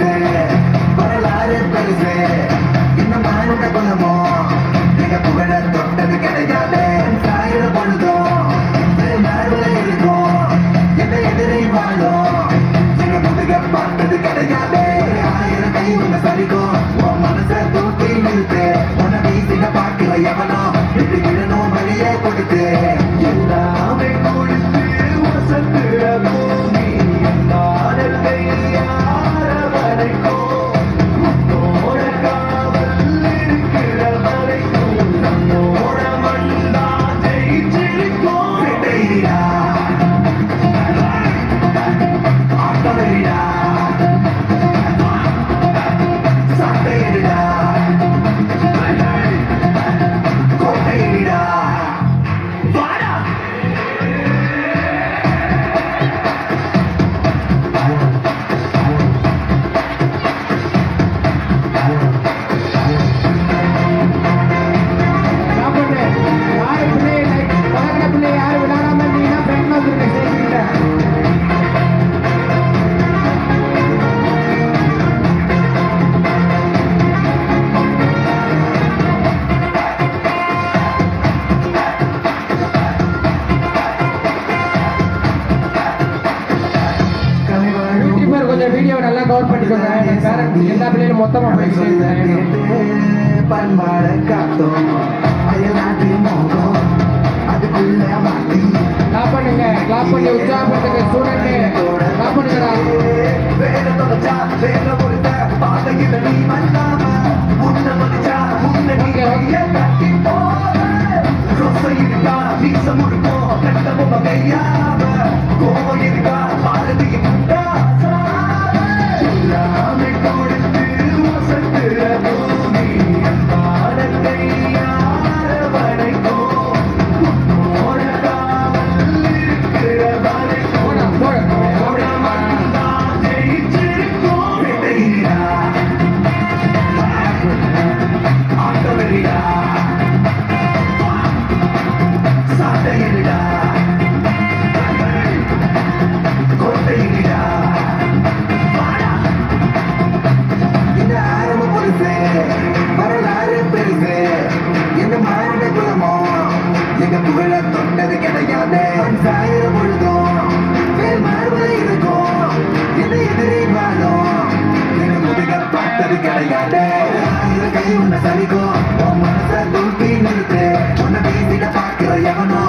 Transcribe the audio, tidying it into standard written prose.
பொழுது வரலாறு பெருசு இந்த மாநில குலமோ நீங்க புகழ தொட்டது கிடையாது சாயிர பொழுதும் நடுவுல இருக்கும் எந்த எதிரை வாழும் நீங்க முதுக பார்த்தது கிடையாது ஆயிரம் கை உங்க சரிக்கும் உன் மனசை தூக்கி நிறுத்து உன வீசின பார்க்கல எவனோ இப்படி விடணும் வழியே கொடுத்து எல்லாமே கொடுத்து வசத்துற பூமி நாடத்தை யார வரைக்கும் உன்னோட காவல் இருக்கிற வரைக்கும் நம்மோட மண்ணா ஜெயிச்சிருக்கோம் வெட்டையிடா ஆட்டமிடா சட்டையிடா கோட்டையிடா வாடா கொஞ்சம் வீடியோ நல்லா கவர் பண்ணிக்கோங்க எல்லா பிள்ளைகளும் மொத்தமா பண்பாட காத்தோம் அயல்நாட்டு மோகம் அதுக்குள்ள மாட்டி கிளாப் பண்ணுங்க கிளாப் பண்ணி உற்சாகப்படுத்துங்க ஸ்டூடெண்ட் கிளாப் பண்ணுங்கடா வேற தொலைச்சா வேற பொறுத்த பாதையில நீ மண்ணாம உன்ன மதிச்சா உன்னை நீங்க கட்டி போற ரோசை இருக்கா வீச முடுப்போம் கட்ட பொம்மை கையாம கோவம் இருக்கா பாரதியின் எல்லாமே கொடுத்து வசத்துற பூமி பாடத்தை யார வரைக்கும் உன்னோட காவல் இருக்கிற வரைக்கும் உன்னோட மண்ணா ஜெயிச்சிருக்கோம் வெட்டையிடா ஆட்டமிடா சாட்டையிடா கோட்டையிடா வரலாறு பெருசு எந்த மாநில குலமோ எங்க புகழ தொட்டது கிடையாது சாயிர பொழுதும் வேல் மாறுவதை இருக்கும் எந்த எதிரே வாழும் எங்க முதுக பார்த்தது கிடையாது ஆயிரம் கை உன்னை சரிக்கும் உன் மனசை தூக்கி நிறுத்து உன்னை வீசிட பார்க்கிற எவனோ